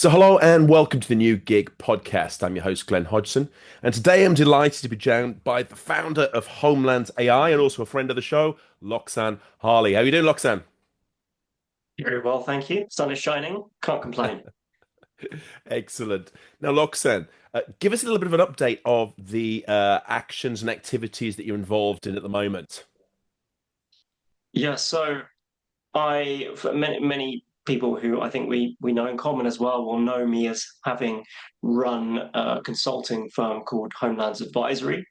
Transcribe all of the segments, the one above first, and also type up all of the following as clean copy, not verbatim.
So, hello and welcome to the New Gig podcast. I'm your host, Glenn Hodgson, and today I'm delighted to be joined by the founder of Homelands AI and also a friend of the show, Loksan Harley. How are you doing, Loksan? Very well, thank you. Sun is shining. Can't complain. Excellent. Now, Loksan, give us a little bit of an update of the actions and activities that you're involved in at the moment. Yeah, so for many people who I think we know in common as well will know me as having run a consulting firm called Homelands Advisory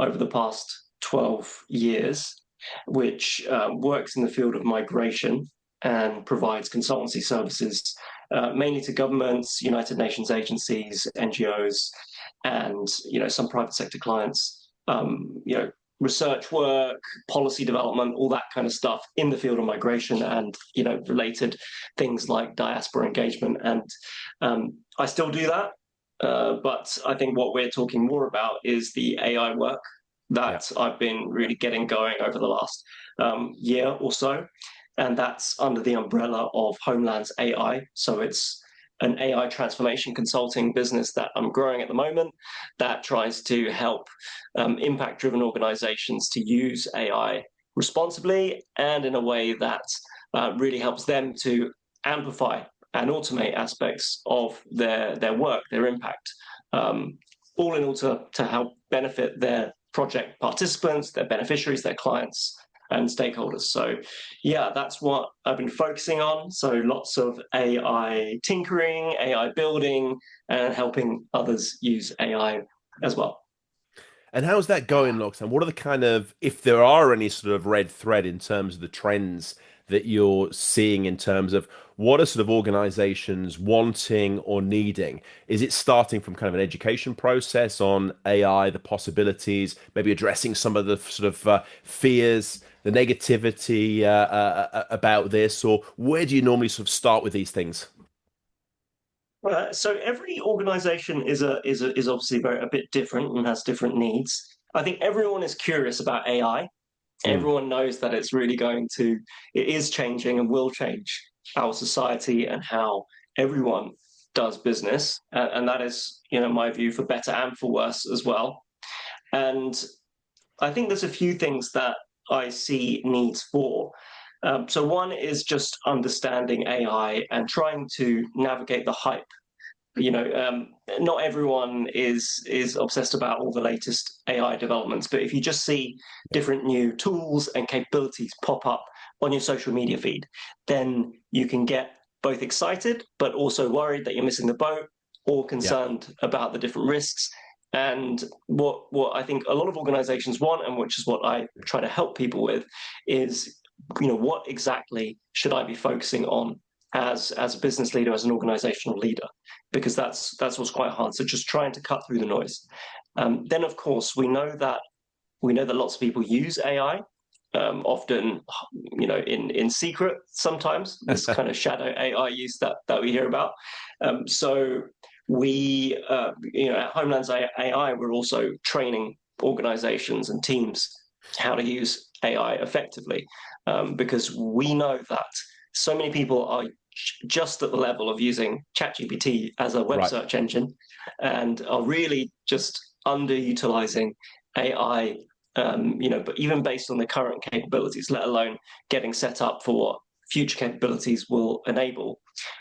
over the past 12 years, which works in the field of migration and provides consultancy services mainly to governments, United Nations agencies, NGOs, and some private sector clients. Research work, policy development, all that kind of stuff in the field of migration and related things like diaspora engagement. And I still do that, but I think what we're talking more about is the AI work Yeah. that I've been really getting going over the last year or so. And that's under the umbrella of Homelands AI. So it's an AI transformation consulting business that I'm growing at the moment that tries to help impact driven organizations to use AI responsibly and in a way that really helps them to amplify and automate aspects of their work, their impact, all in order to help benefit their project participants, their beneficiaries, their clients, and stakeholders. So, yeah, that's what I've been focusing on. So, lots of AI tinkering, AI building, and helping others use AI as well. And how's that going, Loxan? What are the kind of, if there are any sort of red thread in terms of the trends that you're seeing in terms of what are sort of organizations wanting or needing? Is it starting from kind of an education process on AI, the possibilities, maybe addressing some of the sort of fears, the negativity about this, or where do you normally sort of start with these things? So every organization is obviously a bit different and has different needs. I think everyone is curious about AI. Mm, Everyone knows that it is changing and will change our society and how everyone does business, and that is, my view for better and for worse as well. And I think there's a few things that I see needs for. So one is just understanding AI and trying to navigate the hype. Not everyone is obsessed about all the latest AI developments, but if you just see different new tools and capabilities pop up on your social media feed, then you can get both excited but also worried that you're missing the boat or yeah. concerned about the different risks. And what I think a lot of organizations want, and which is what I try to help people with, is what exactly should I be focusing on as a business leader, as an organizational leader, because that's what's quite hard. So just trying to cut through the noise. Then, of course, we know that lots of people use AI, often, in secret. Sometimes this kind of shadow AI use that we hear about. So at Homelands AI, we're also training organizations and teams how to use AI effectively, because we know that so many people are just at the level of using ChatGPT as a web Right. search engine and are really just underutilizing AI, but even based on the current capabilities, let alone getting set up for what future capabilities will enable.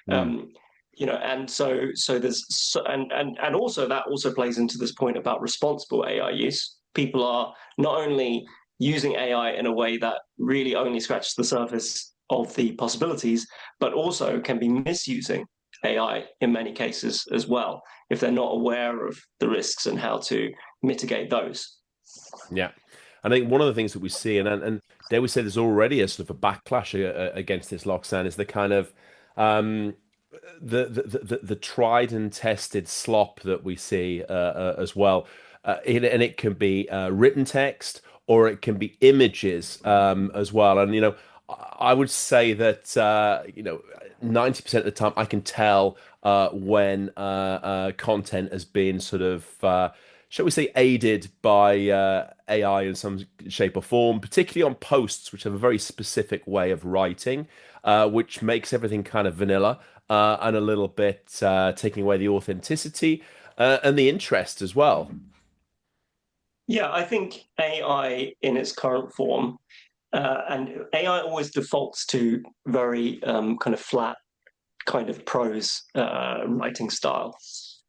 Mm, Um, and so there's and also that also plays into this point about responsible AI use. People are not only using AI in a way that really only scratches the surface of the possibilities, but also can be misusing AI in many cases as well if they're not aware of the risks and how to mitigate those. yeah. I think one of the things that we see, and dare we say there's already a sort of a backlash against this lockdown, is the kind of um, the tried and tested slop that we see as well. And it can be written text or it can be images as well. And, I would say that, 90% of the time I can tell when content has been sort of shall we say, aided by AI in some shape or form, particularly on posts, which have a very specific way of writing, which makes everything kind of vanilla and a little bit taking away the authenticity and the interest as well. Yeah, I think AI in its current form, and AI always defaults to very kind of flat kind of prose writing style.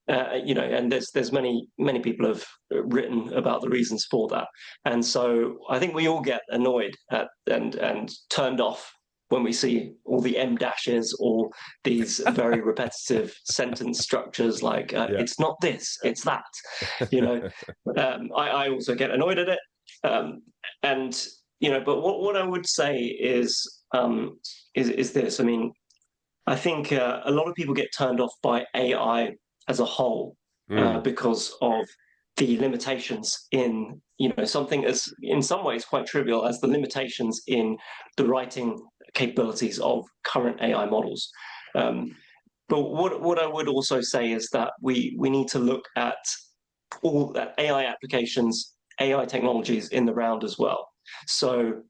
And there's many people have written about the reasons for that, and so I think we all get annoyed at and turned off when we see all the M dashes or these very repetitive sentence structures like Yeah. it's not this, it's that. You know, I also get annoyed at it, um, and but what I would say is this. I mean, I think a lot of people get turned off by AI as a whole Mm, because of the limitations in, something as in some ways quite trivial as the limitations in the writing capabilities of current AI models. Um, but what I would also say is that we need to look at all that AI applications, AI technologies in the round as well. So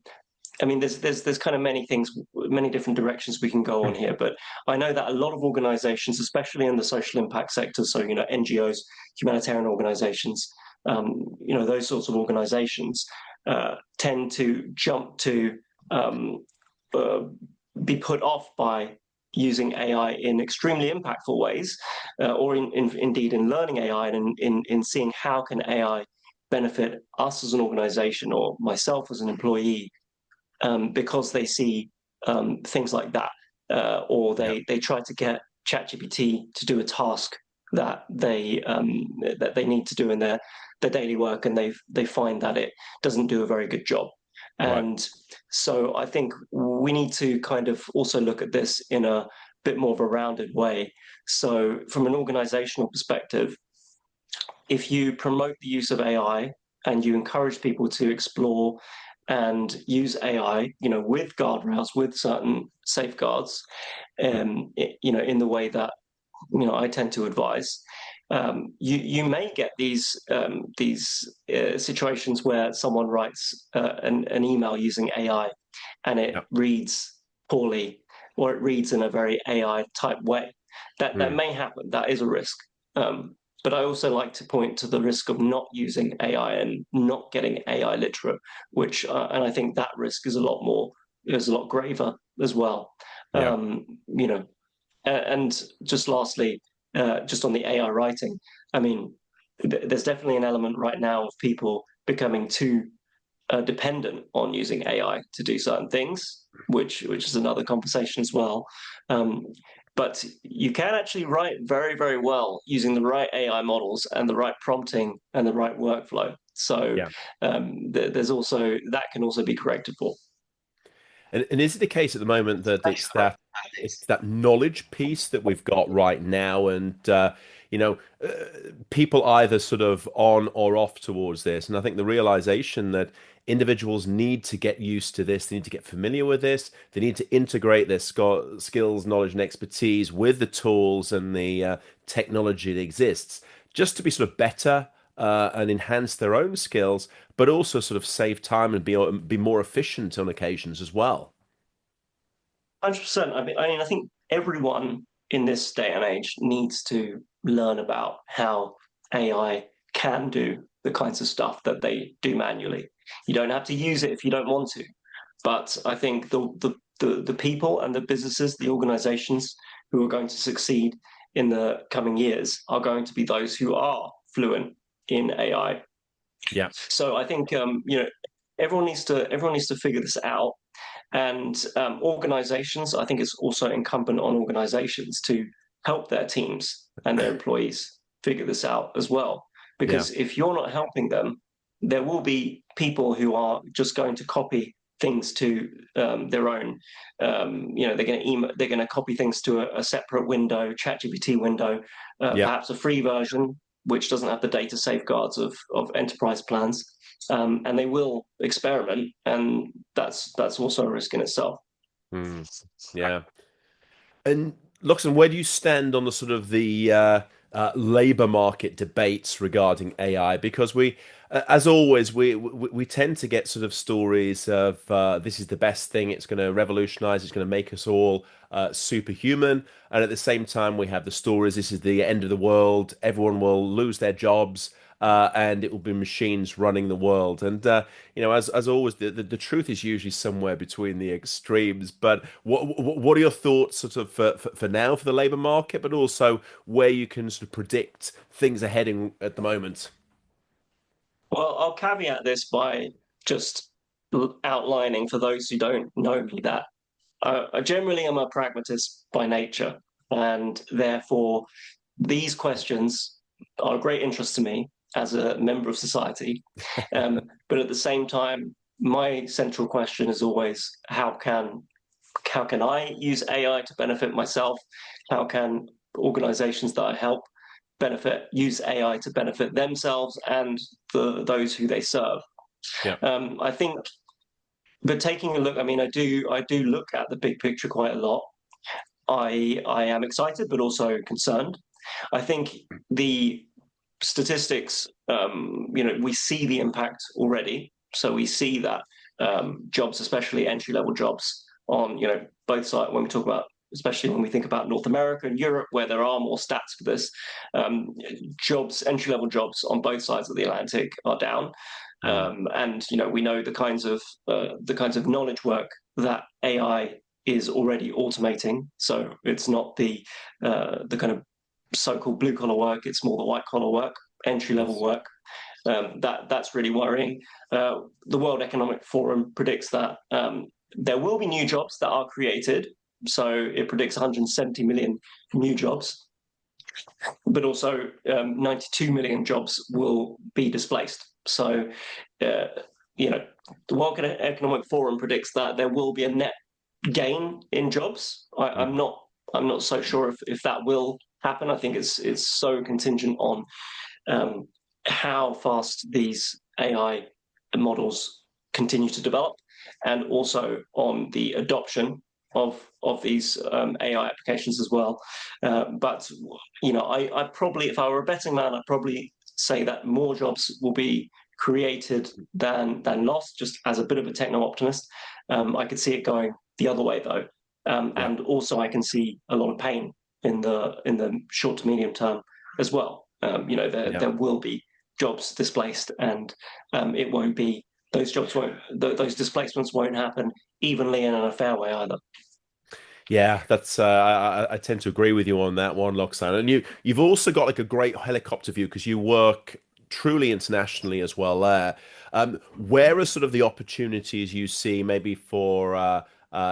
I mean, there's kind of many things, many different directions we can go on here. But I know that a lot of organisations, especially in the social impact sector, so NGOs, humanitarian organisations, those sorts of organisations tend to jump to uh, be put off by using AI in extremely impactful ways, or indeed in learning AI and in seeing how can AI benefit us as an organisation or myself as an employee because they see things like that, or yeah. they try to get ChatGPT to do a task that they need to do in their daily work, and they find that it doesn't do a very good job. Right. And so I think we need to kind of also look at this in a bit more of a rounded way. So from an organizational perspective, if you promote the use of AI and you encourage people to explore and use AI, with guardrails, with certain safeguards, in the way that I tend to advise. You may get these situations where someone writes an email using AI and Yeah. it reads poorly or it reads in a very AI type way. That Mm, may happen. That is a risk. Um, but I also like to point to the risk of not using AI and not getting AI literate, and I think that risk is a lot graver as well. yeah. Um, you know, and just lastly, just on the AI writing, I mean, there's definitely an element right now of people becoming too dependent on using AI to do certain things, which is another conversation as well. Um, but you can actually write very, very well using the right AI models and the right prompting and the right workflow. So Yeah. there's also that can also be corrected for. And is it the case at the moment that it's that knowledge piece that we've got right now, and you know, uh, people either sort of on or off towards this, and I think the realization that individuals need to get used to this, they need to get familiar with this, they need to integrate their skills, knowledge, and expertise with the tools and the technology that exists, just to be sort of better. And enhance their own skills, but also sort of save time and be more efficient on occasions as well. 100%. I mean, I think everyone in this day and age needs to learn about how AI can do the kinds of stuff that they do manually. You don't have to use it if you don't want to, but I think the people and the businesses, the organizations who are going to succeed in the coming years are going to be those who are fluent in AI. Yeah. So I think everyone needs to figure this out, and organizations, I think it's also incumbent on organizations to help their teams and their employees figure this out as well. Yeah. Because if you're not helping them, there will be people who are just going to copy things to their own. They're going to they're going to copy things to a separate window, ChatGPT window, Yeah. perhaps a free version, which doesn't have the data safeguards of enterprise plans, and they will experiment, and that's also a risk in itself. Mm, yeah. And Luxon, where do you stand on the sort of the labor market debates regarding AI because as always, we tend to get sort of stories of this is the best thing, it's going to revolutionize, it's going to make us all superhuman, and at the same time, we have the stories this is the end of the world, everyone will lose their jobs. And it will be machines running the world. And as always, the truth is usually somewhere between the extremes. But what are your thoughts, sort of for now for the labour market, but also where you can sort of predict things are heading at the moment? Well, I'll caveat this by just outlining for those who don't know me that I generally am a pragmatist by nature, and therefore these questions are of great interest to me as a member of society. But at the same time, my central question is always how can I use AI to benefit myself? How can organizations that I help use AI to benefit themselves and those who they serve? Yeah, I think, but taking a look, I mean, I do look at the big picture quite a lot. I am excited, but also concerned. I think the statistics, we see the impact already. So we see that jobs, especially entry level jobs, on both sides. When we talk about, especially when we think about North America and Europe, where there are more stats for this, entry level jobs on both sides of the Atlantic are down. mm, And we know the kinds of knowledge work that AI is already automating. So it's not the kind of so-called blue collar work; it's more the white collar work, entry level yes, work. That's really worrying. The World Economic Forum predicts that there will be new jobs that are created. So it predicts 170 million new jobs, but also 92 million jobs will be displaced. So, uh, the World Economic Forum predicts that there will be a net gain in jobs. I'm mm, not. I'm not so sure if that will happen. I think it's so contingent on um, how fast these AI models continue to develop, and also on the adoption of these AI applications as well. But I probably, if I were a betting man, I'd probably say that more jobs will be created than lost. Just as a bit of a techno optimist, I could see it going the other way though, yeah, and also I can see a lot of pain in the short to medium term as well. yeah. There will be jobs displaced, and it won't be those displacements won't happen evenly and in a fair way either. Yeah, that's I tend to agree with you on that one, Loksan. And you've also got like a great helicopter view because you work truly internationally as well there. Where are sort of the opportunities you see maybe for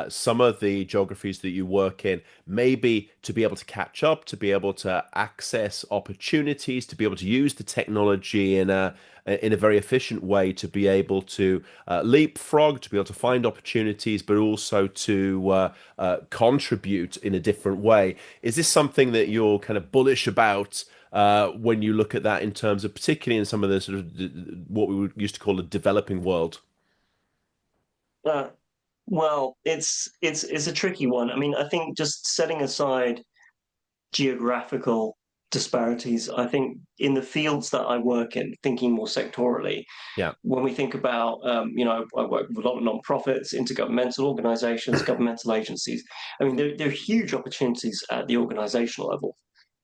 some of the geographies that you work in, maybe to be able to catch up, to be able to access opportunities, to be able to use the technology in a very efficient way, to be able to leapfrog, to be able to find opportunities, but also to contribute in a different way. Is this something that you're kind of bullish about when you look at that in terms of, particularly in some of the sort of what we would used to call the developing world? Uh, well, it's a tricky one. I mean, I think just setting aside geographical disparities, I think in the fields that I work in, thinking more sectorally, Yeah, when we think about, I work with a lot of non-profits, intergovernmental organizations, governmental agencies. I mean, there are huge opportunities at the organizational level.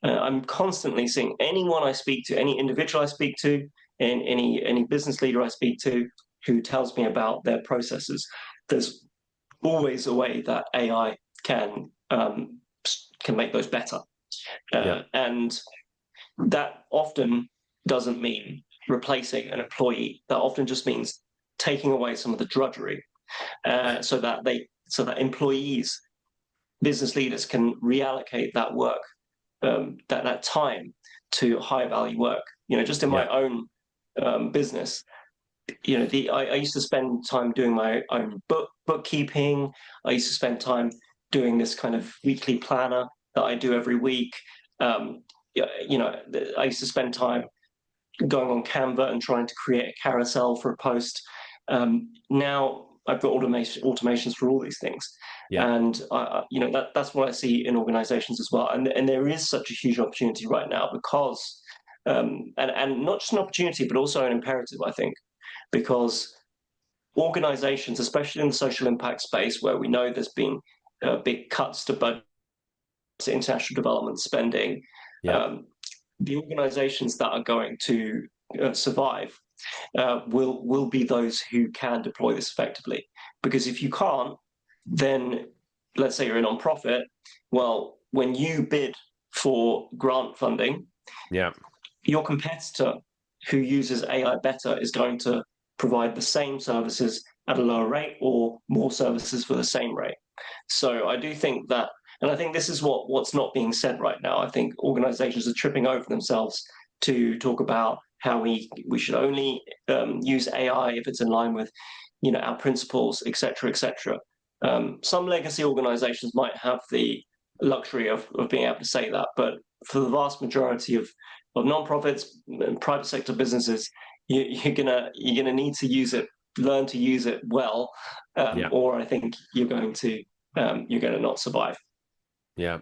I'm constantly seeing anyone I speak to, any individual I speak to, and any business leader I speak to who tells me about their processes. There's always a way that AI can make those better, yeah, and that often doesn't mean replacing an employee. That often just means taking away some of the drudgery, so that employees, business leaders can reallocate that work, that time to high value work. Just in yeah, my own business, I used to spend time doing my own bookkeeping. I used to spend time doing this kind of weekly planner that I do every week. Yeah, I used to spend time going on Canva and trying to create a carousel for a post. Now I've got automations for all these things, Yeah. and that's what I see in organizations as well. And there is such a huge opportunity right now because, and not just an opportunity, but also an imperative, I think, because organizations, especially in the social impact space, where we know there's been big cuts to budget, to international development spending, Yeah. um, the organizations that are going to survive will be those who can deploy this effectively. Because if you can't, then let's say you're a non-profit. Well, when you bid for grant funding, Yeah. your competitor who uses AI better is going to provide the same services at a lower rate or more services for the same rate. So I do think that, and I think this is what's not being said right now. I think organizations are tripping over themselves to talk about how we should only use AI if it's in line with our principles, et cetera, et cetera. Some legacy organizations might have the luxury of being able to say that, but for the vast majority of nonprofits and private sector businesses, you're gonna need to use it, learn to use it well, Yeah. or I think you're going to not survive. Yeah.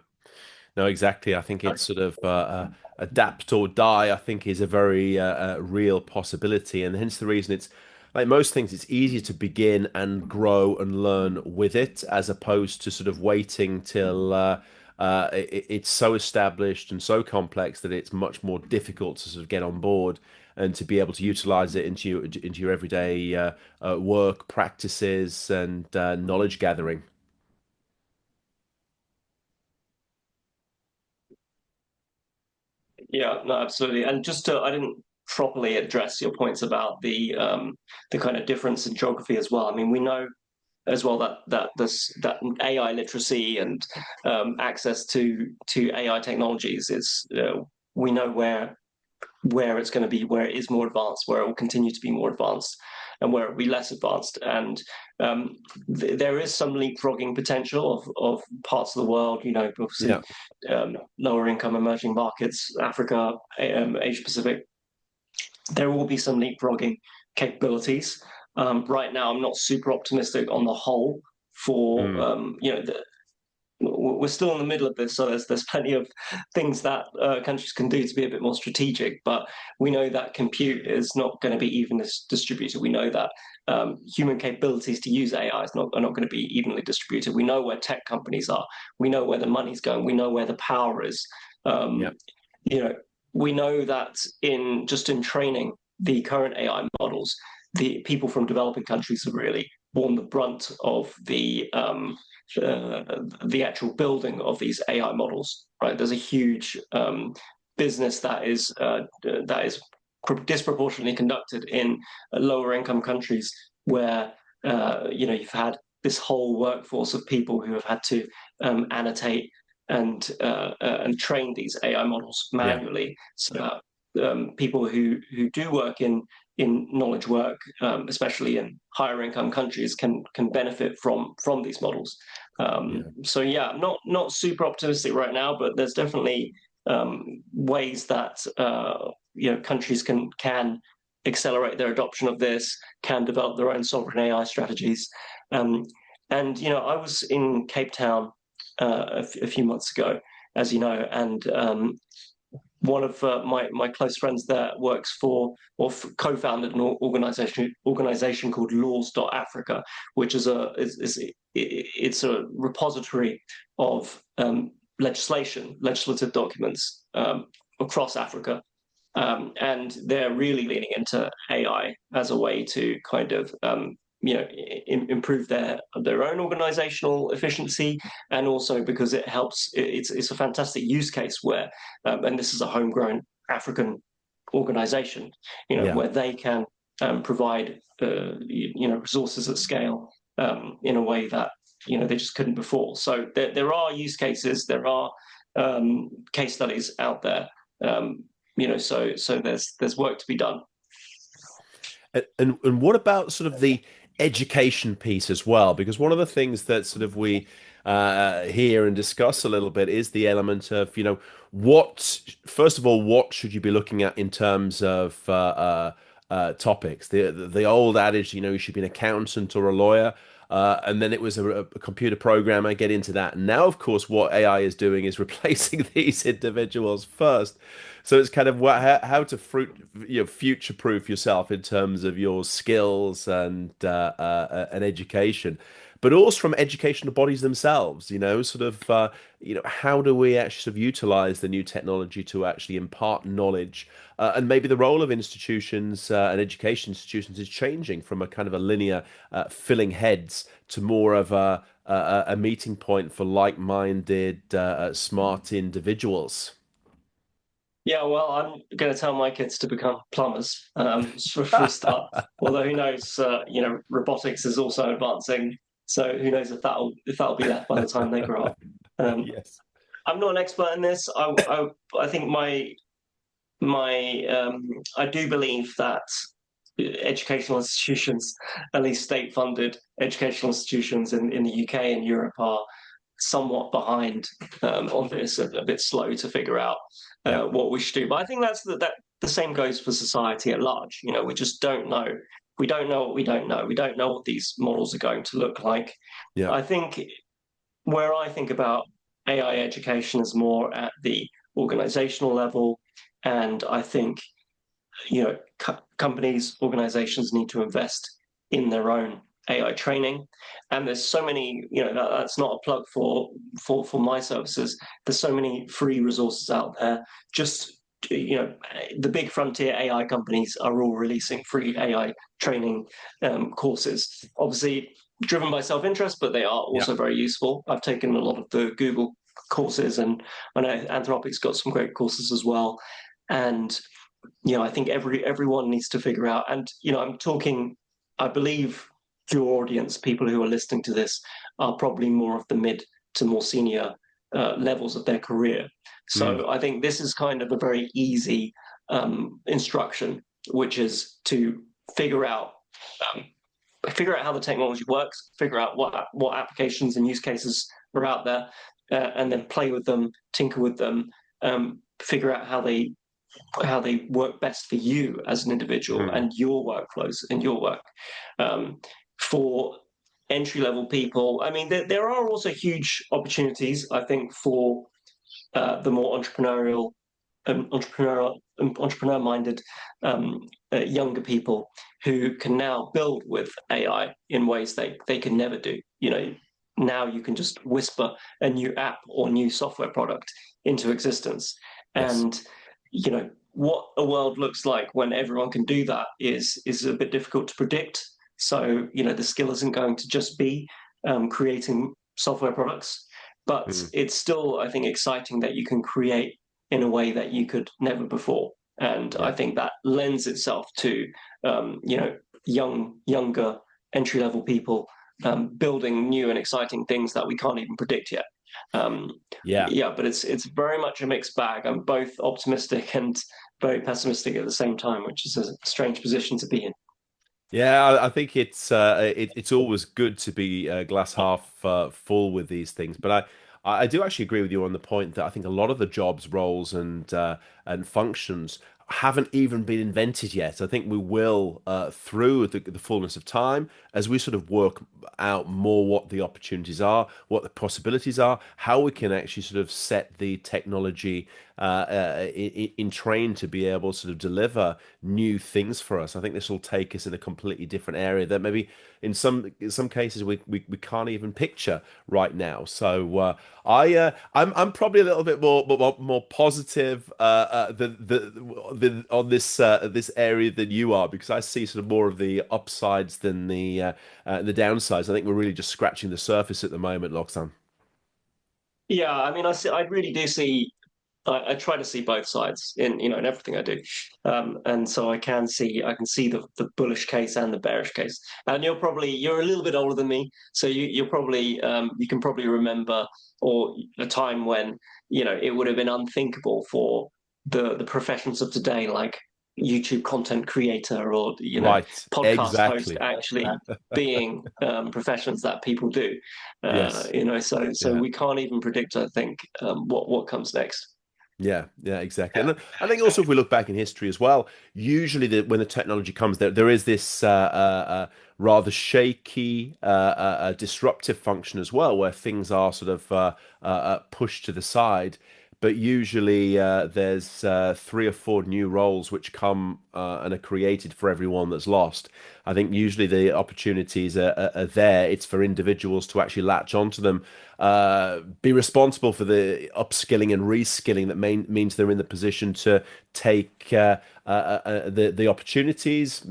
No, exactly. I think it's sort of adapt or die, I think is a very real possibility. And hence the reason it's like most things, it's easier to begin and grow and learn with it as opposed to sort of waiting till it's so established and so complex that it's much more difficult to sort of get on board and to be able to utilize it into your everyday work practices and knowledge gathering. Yeah, no, absolutely. And I didn't properly address your points about the kind of difference in geography as well. I mean, we know as well that AI literacy and access to AI technologies is we know where it's going to be, where it is more advanced, where it will continue to be more advanced, and where it will be less advanced. And there is some leapfrogging potential of parts of the world, obviously Yeah. lower income emerging markets, Africa, Asia Pacific. There will be some leapfrogging capabilities. Right now, I'm not super optimistic on the whole for Mm. we're still in the middle of this, so there's plenty of things that countries can do to be a bit more strategic. But we know that compute is not going to be evenly distributed. We know that human capabilities to use AI are not going to be evenly distributed. We know where tech companies are. We know where the money's going. We know where the power is. Yeah. Um, you know, we know that in training the current AI models, the people from developing countries have really borne the brunt of the actual building of these AI models. Right, there's a huge business that is disproportionately conducted in lower income countries where you've had this whole workforce of people who have had to annotate and train these AI models Yeah. manually, so that people who do work in knowledge work, especially in higher income countries, can benefit from these models. Yeah. So yeah, not super optimistic right now, but there's definitely ways that countries can accelerate their adoption of this, can develop their own sovereign AI strategies. Um, and I was in Cape Town a few months ago, as you know, and one of my close friends there works for or co-founded an organization called Laws.Africa, which it's a repository of legislative documents across Africa. And they're really leaning into AI as a way to kind of improve their own organizational efficiency, and also because it helps. It's a fantastic use case where, and this is a homegrown African organization, Yeah. where they can provide resources at scale in a way that they just couldn't before. So there are use cases, there are case studies out there. So there's work to be done. And what about sort of the education piece as well? Because one of the things that sort of we hear and discuss a little bit is the element of, what, first of all, what should you be looking at in terms of topics. The old adage, you should be an accountant or a lawyer. And then it was a computer programmer, get into that. And now, of course, what AI is doing is replacing these individuals first. So it's kind of how to future proof yourself in terms of your skills and education, but also from educational bodies themselves. How do we actually sort of utilize the new technology to actually impart knowledge? And maybe the role of institutions and education institutions is changing from a kind of a linear filling heads to more of a meeting point for like-minded, smart individuals. Yeah, well, I'm going to tell my kids to become plumbers for a start. Although who knows, robotics is also advancing, so who knows if that'll be left by the time they grow up. Um, Yes. I'm not an expert in this. I think my I do believe that educational institutions, at least state-funded educational institutions in the UK and Europe, are somewhat behind on this, a bit slow to figure out Yeah. what we should do. But I think that the same goes for society at large. We just don't know. We don't know what we don't know. We don't know what these models are going to look like. Yeah. I think where I think about AI education is more at the organizational level, and I think companies, organizations need to invest in their own AI training. And there's so many, that's not a plug for my services. There's so many free resources out there. Just the big frontier AI companies are all releasing free AI training courses. Obviously, driven by self-interest, but they are Yeah. also very useful. I've taken a lot of the Google courses, and I know Anthropic's got some great courses as well. And I think everyone needs to figure out. And I'm talking. I believe your audience, people who are listening to this, are probably more of the mid to more senior levels of their career. Mm. So I think this is kind of a very easy instruction, which is to figure out um, figure out how the technology works, figure out what applications and use cases are out there, and then play with them, tinker with them, figure out how they work best for you as an individual Mm. and your workflows and your work. For entry level people, I mean, there are also huge opportunities, I think, for the more entrepreneur minded younger people who can now build with AI in ways they can never do. Now you can just whisper a new app or new software product into existence. Yes. And what a world looks like when everyone can do that is a bit difficult to predict. So the skill isn't going to just be creating software products, but Mm. it's still, I think, exciting that you can create in a way that you could never before. And I Yeah. think that lends itself to younger entry level people building new and exciting things that we can't even predict yet. Um, Yeah. yeah, but it's very much a mixed bag. I'm both optimistic and very pessimistic at the same time, which is a strange position to be in. Yeah, I think it's always good to be glass half full with these things, but I do actually agree with you on the point that I think a lot of the jobs, roles, and functions haven't even been invented yet. I think we will through the fullness of time as we sort of work out more what the opportunities are, what the possibilities are, how we can actually sort of set the technology in train to be able to sort of deliver new things for us. I think this will take us in a completely different area that maybe in some cases we can't even picture right now. So I'm probably a little bit more positive on this area than you are, because I see sort of more of the upsides than the downsides. I think we're really just scratching the surface at the moment, Loksan. Yeah, I mean, I really do see. I try to see both sides in everything I do, and so I can see the bullish case and the bearish case. And you're a little bit older than me, so you can probably remember or a time when it would have been unthinkable for the professions of today, like YouTube content creator or Right, podcast host, exactly. actually being professions that people do. Yes. So Yeah. we can't even predict, I think, what comes next. Yeah, yeah, exactly. And I think also if we look back in history as well, usually when the technology comes, there is this rather shaky, disruptive function as well, where things are sort of pushed to the side. But usually there's three or four new roles which come and are created for everyone that's lost. I think usually the opportunities are there. It's for individuals to actually latch onto them, be responsible for the upskilling and reskilling that means they're in the position to take the opportunities,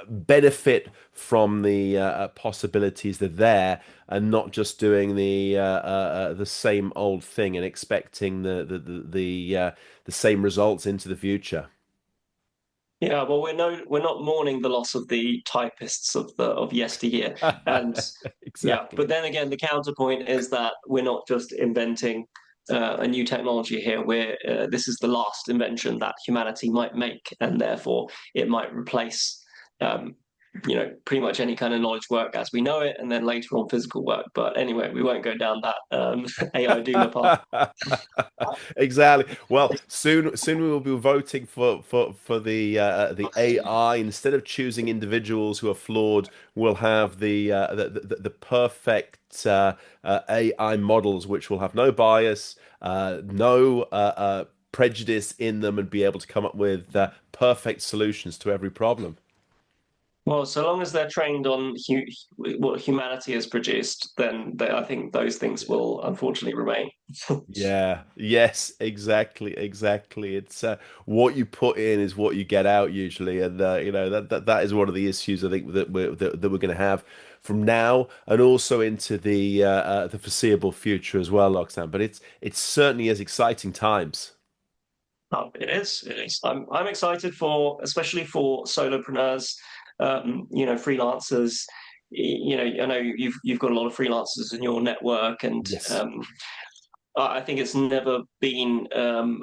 benefit from the possibilities that are there, and not just doing the same old thing and expecting the same results into the future. Yeah, well, we're not mourning the loss of the typists of yesteryear, and yeah, Exactly. but then again, the counterpoint is that we're not just inventing a new technology here. We're this is the last invention that humanity might make, and therefore it might replace, um, pretty much any kind of knowledge work as we know it, and then later on physical work. But anyway, we won't go down that AI doomer path. Exactly. Well, soon we will be voting for the AI instead of choosing individuals who are flawed. We'll have the perfect AI models which will have no bias, no prejudice in them, and be able to come up with perfect solutions to every problem. Well, so long as they're trained on what humanity has produced, then I think those things will unfortunately remain. Yeah, yes, exactly, exactly. It's what you put in is what you get out usually, and that is one of the issues I think that we're going to have from now and also into the foreseeable future as well, Loxan. But it's certainly as exciting times. It is. It is. I'm excited for, especially for solopreneurs, freelancers. I know you've got a lot of freelancers in your network, and Yes. I think it's never been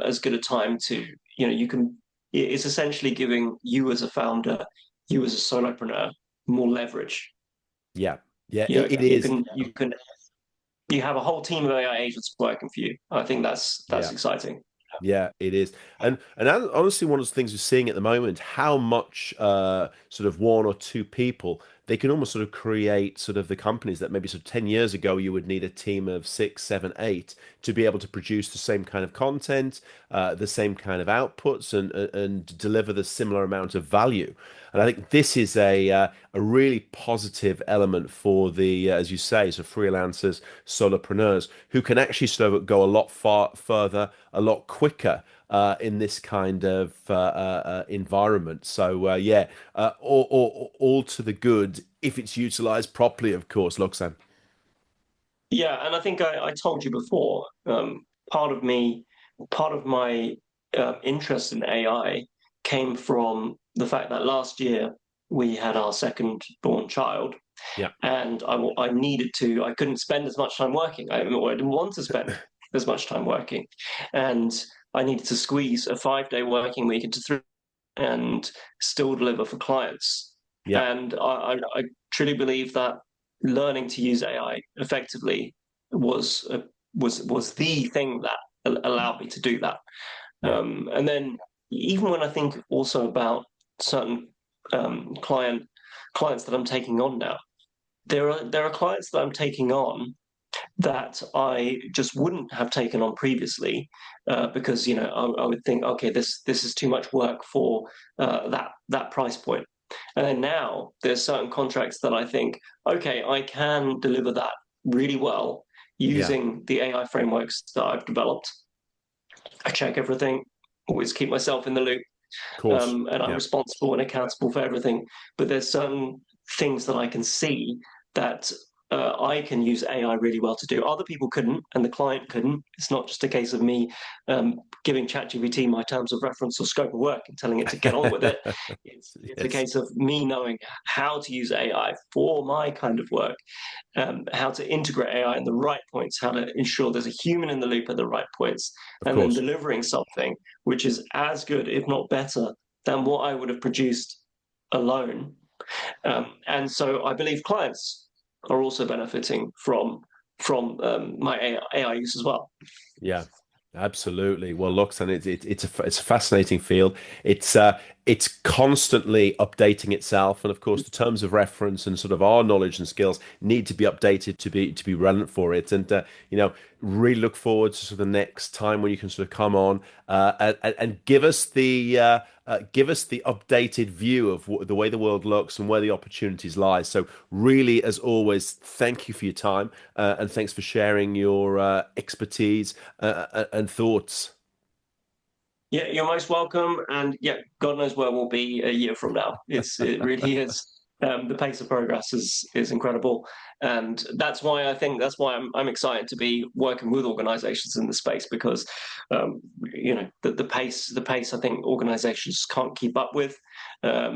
as good a time to, you can. It's essentially giving you as a founder, you as a solopreneur, more leverage. Yeah, yeah, You know, it you is. can you have a whole team of AI agents working for you. I think that's Yeah. exciting. Yeah, it is, and honestly, one of the things we're seeing at the moment, how much sort of one or two people they can almost sort of create sort of the companies that maybe sort of 10 years ago you would need a team of six, seven, eight to be able to produce the same kind of content, the same kind of outputs, and deliver the similar amount of value. And I think this is a really positive element for the, as you say, so freelancers, solopreneurs who can actually sort of go a lot far further, a lot quicker in this kind of environment. So yeah, all to the good if it's utilized properly, of course, Loksan. Yeah, and I think I told you before, part of me, part of my interest in AI came from the fact that last year we had our second born child, Yeah, and I couldn't spend as much time working. I didn't want to spend as much time working. And I needed to squeeze a 5 day working week into three and still deliver for clients. yeah, And I truly believe that learning to use AI effectively was was the thing that allowed me to do that. yeah, And then even when I think also about certain clients that I'm taking on now, there are clients that I'm taking on that I just wouldn't have taken on previously because I would think, okay, this is too much work for that price point. And then now there's certain contracts that I think, okay, I can deliver that really well yeah. using the AI frameworks that I've developed. I check everything, always keep myself in the loop, Of course. and I'm Yeah, responsible and accountable for everything. But there's certain things that I can see that I can use AI really well to do. Other people couldn't, and the client couldn't. It's not just a case of me giving ChatGPT my terms of reference or scope of work and telling it to get on with it. It's a yes, case of me knowing how to use AI for my kind of work, how to integrate AI in the right points, how to ensure there's a human in the loop at the right points, of and then course. delivering something which is as good, if not better, than what I would have produced alone. And so I believe clients are also benefiting from my AI use as well. Yeah. Absolutely. Well, looks and it's a fascinating field. It's constantly updating itself, and of course, the terms of reference and sort of our knowledge and skills need to be updated to be relevant for it. And really look forward to sort of the next time when you can sort of come on and give us the updated view of the way the world looks and where the opportunities lie. So, really, as always, thank you for your time and thanks for sharing your expertise and thoughts. Yeah, you're most welcome. And yeah, God knows where we'll be a year from now. It really is. The pace of progress is incredible, and that's why I'm excited to be working with organisations in the space because the pace I think organisations can't keep up with. I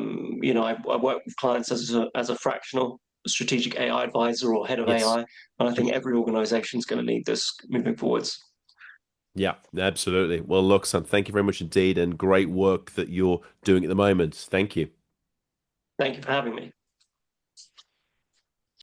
work with clients as a fractional strategic AI advisor or head of Yes. AI, and I think every organisation is going to need this moving forwards. Yeah, absolutely. Well, look, Sam, thank you very much indeed, and great work that you're doing at the moment. Thank you. Thank you for having me.